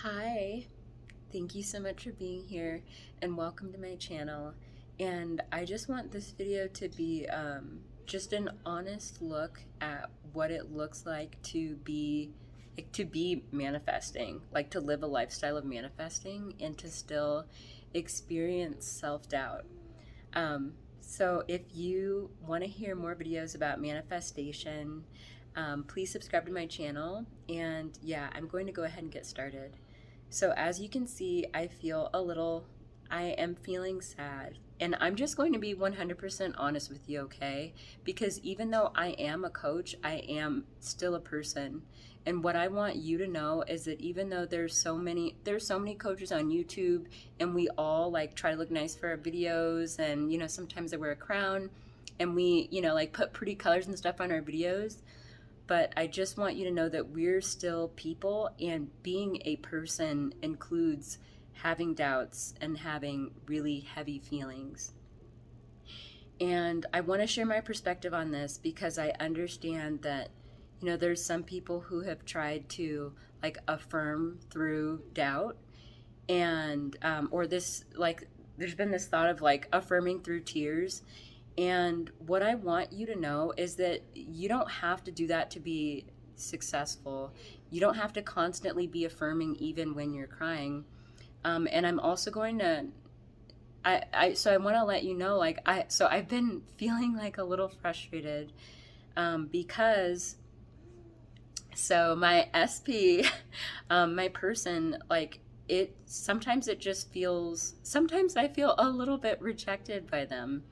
Hi, thank you so much for being here and welcome to my channel. And I just want this video to be just an honest look at what it looks like to be manifesting, like to live a lifestyle of manifesting and to still experience self-doubt. So if you want to hear more videos about manifestation, please subscribe to my channel. And yeah, I'm going to go ahead and get started. So as you can see, I am feeling sad. And I'm just going to be 100% honest with you, okay? Because even though I am a coach, I am still a person. And what I want you to know is that even though there's so many coaches on YouTube, and we all like try to look nice for our videos, and sometimes I wear a crown, and we like put pretty colors and stuff on our videos, but I just want you to know that we're still people, and being a person includes having doubts and having really heavy feelings. And I want to share my perspective on this because I understand that, there's some people who have tried to like affirm through doubt, and, or this, like, there's been this thought of like affirming through tears. And what I want you to know is that you don't have to do that to be successful. You don't have to constantly be affirming even when you're crying. And I'm also going to, so I want to let you know, like, I've been feeling like a little frustrated, because, so my SP, my person, like, sometimes I feel a little bit rejected by them.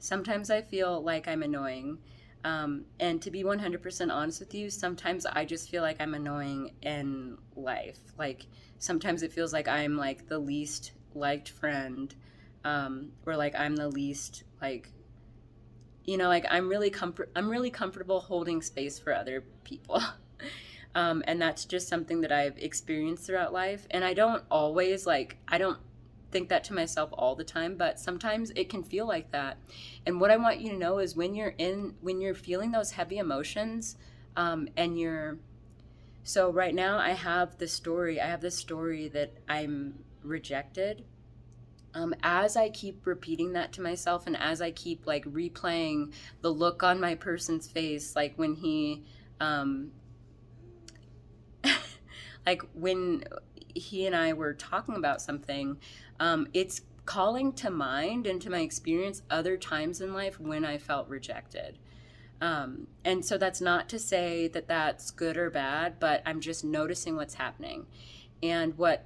Sometimes I feel like I'm annoying. And to be 100% honest with you, sometimes I just feel like I'm annoying in life. Like, sometimes it feels like I'm like the least liked friend, or like I'm the least, like, like I'm really comfortable holding space for other people. And that's just something that I've experienced throughout life. And I don't think that to myself all the time, but sometimes it can feel like that. And what I want you to know is when you're feeling those heavy emotions, so right now I have this story that I'm rejected. As I keep repeating that to myself, and as I keep like replaying the look on my person's face, like when like when he and I were talking about something, it's calling to mind and to my experience other times in life when I felt rejected. And so that's not to say that that's good or bad, but I'm just noticing what's happening. And what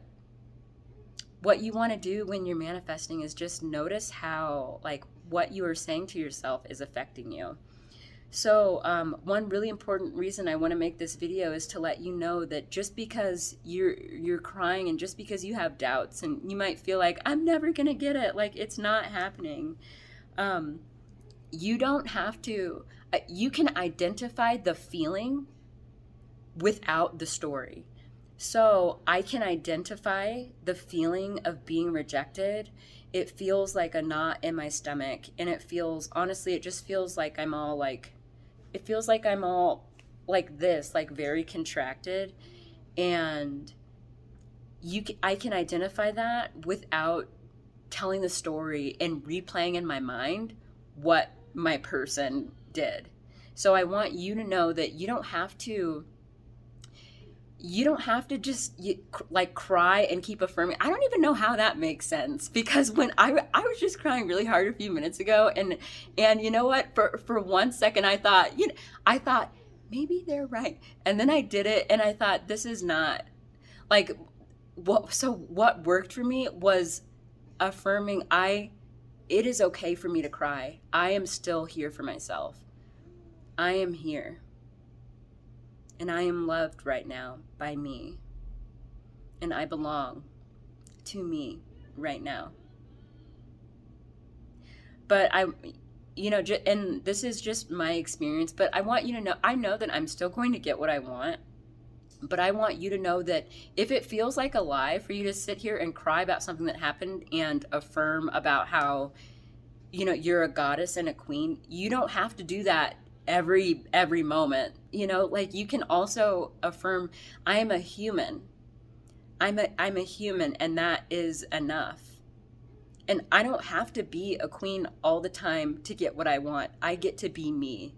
you want to do when you're manifesting is just notice how, like, what you are saying to yourself is affecting you. So one really important reason I want to make this video is to let you know that just because you're crying, and just because you have doubts, and you might feel like I'm never gonna get it, like it's not happening, you don't have to. You can identify the feeling without the story. So I can identify the feeling of being rejected. It feels like a knot in my stomach, and it just feels like I'm all like this, like very contracted. And I can identify that without telling the story and replaying in my mind what my person did. So I want you to know that you don't have to just like cry and keep affirming. I don't even know how that makes sense, because when I was just crying really hard a few minutes ago, and you know what, for 1 second I thought maybe they're right, and then I did it and I thought this is not like what worked for me was affirming. It is okay for me to cry. I am still here for myself. I am here. And I am loved right now by me. And I belong to me right now. But and this is just my experience, but I want you to know, I know that I'm still going to get what I want. But I want you to know that if it feels like a lie for you to sit here and cry about something that happened and affirm about how, you're a goddess and a queen, you don't have to do that every moment. Like, you can also affirm, I am a human. I'm a human, and that is enough. And I don't have to be a queen all the time to get what I want. I get to be me.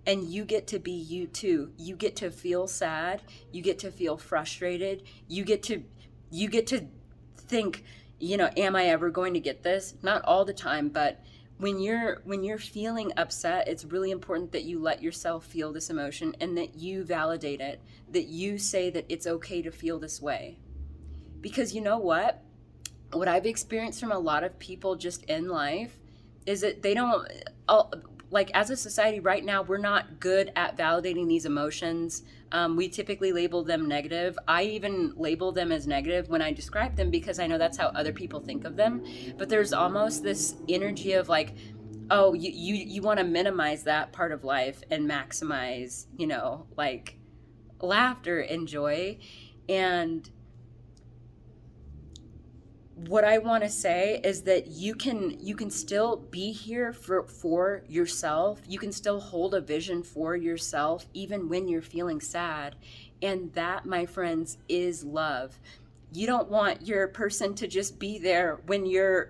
And you get to be you too. You get to feel sad, you get to feel frustrated, you get to think, am I ever going to get this? Not all the time, but when you're feeling upset, it's really important that you let yourself feel this emotion and that you validate it, that you say that it's okay to feel this way. Because you know what I've experienced from a lot of people just in life is that they don't, like as a society right now, we're not good at validating these emotions. We typically label them negative. I even label them as negative when I describe them because I know that's how other people think of them. But there's almost this energy of like, oh, you want to minimize that part of life and maximize, like laughter and joy. And what I want to say is that you can still be here for yourself. You can still hold a vision for yourself even when you're feeling sad. And that, my friends, is love. You don't want your person to just be there when you're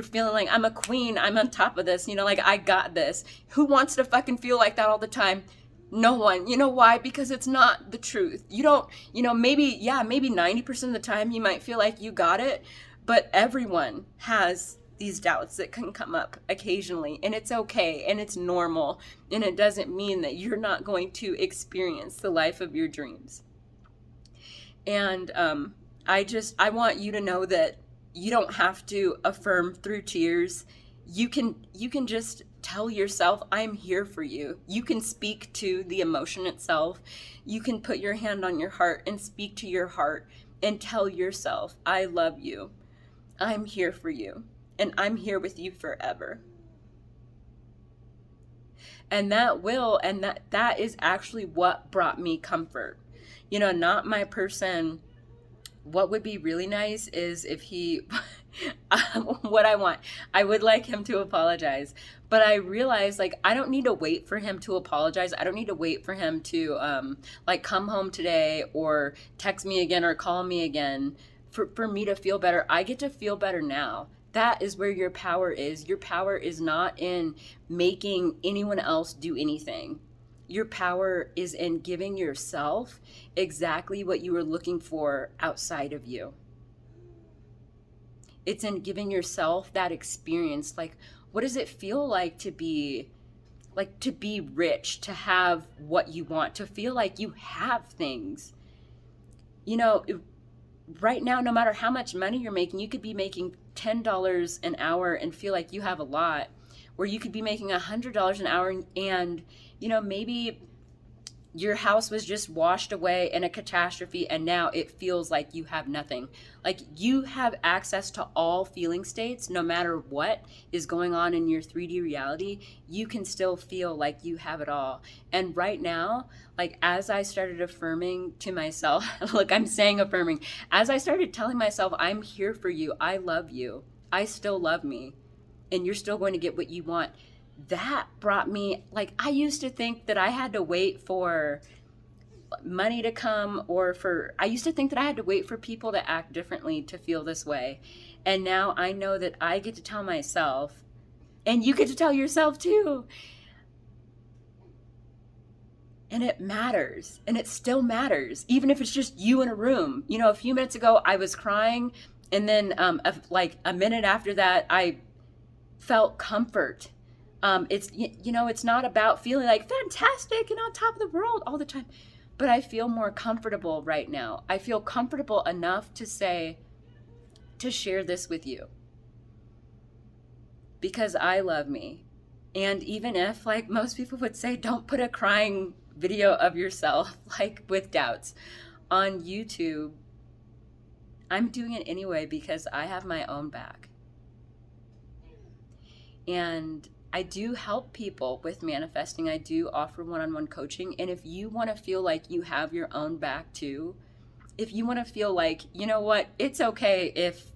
feeling like I'm a queen, I'm on top of this, like I got this. Who wants to fucking feel like that all the time? No one. You know why? Because it's not the truth. You don't, maybe 90% of the time you might feel like you got it, but everyone has these doubts that can come up occasionally, and it's okay, and it's normal, and it doesn't mean that you're not going to experience the life of your dreams. And I want you to know that you don't have to affirm through tears. You can just tell yourself, I'm here for you. You can speak to the emotion itself. You can put your hand on your heart and speak to your heart and tell yourself, I love you. I'm here for you, and I'm here with you forever. And that is actually what brought me comfort. Not my person. What would be really nice is if he, what I would like him to apologize. But I realized, like, I don't need to wait for him to apologize. I don't need to wait for him to, come home today or text me again or call me again for me to feel better. I get to feel better now. That is where your power is. Your power is not in making anyone else do anything. Your power is in giving yourself exactly what you were looking for outside of you. It's in giving yourself that experience. Like, what does it feel like to be rich, to have what you want, to feel like you have things? Right now, no matter how much money you're making, you could be making $10 an hour and feel like you have a lot, or you could be making $100 an hour and maybe your house was just washed away in a catastrophe and now it feels like you have nothing. Like, you have access to all feeling states. No matter what is going on in your 3D reality, you can still feel like you have it all. And right now, like, as I started affirming to myself, look, I'm saying affirming, as I started telling myself, I'm here for you, I love you, I still love me, and you're still going to get what you want. That brought me, like, I used to think that I had to wait for money to come, I used to think that I had to wait for people to act differently to feel this way. And now I know that I get to tell myself, and you get to tell yourself too. And it matters, and it still matters, even if it's just you in a room. A few minutes ago I was crying, and then a minute after that I felt comfort. It's not about feeling like fantastic and on top of the world all the time, but I feel more comfortable right now. I feel comfortable enough to share this with you because I love me. And even if, like most people would say, don't put a crying video of yourself, like with doubts, on YouTube, I'm doing it anyway because I have my own back. And I do help people with manifesting. I do offer one-on-one coaching. And if you want to feel like you have your own back too, if you want to feel like, you know what, it's okay if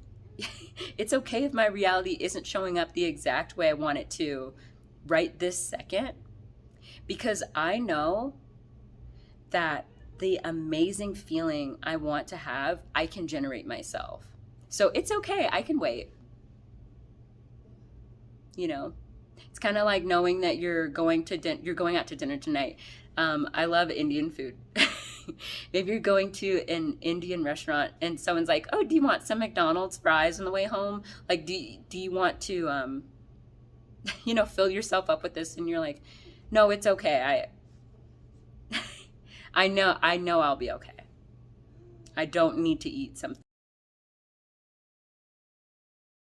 my reality isn't showing up the exact way I want it to right this second, because I know that the amazing feeling I want to have, I can generate myself. So it's okay. I can wait. You know, it's kind of like knowing that you're going out to dinner tonight. I love Indian food. Maybe you're going to an Indian restaurant and someone's like, "Oh, do you want some McDonald's fries on the way home? Like, do you want to, fill yourself up with this?" And you're like, "No, it's okay. I know I'll be okay. I don't need to eat something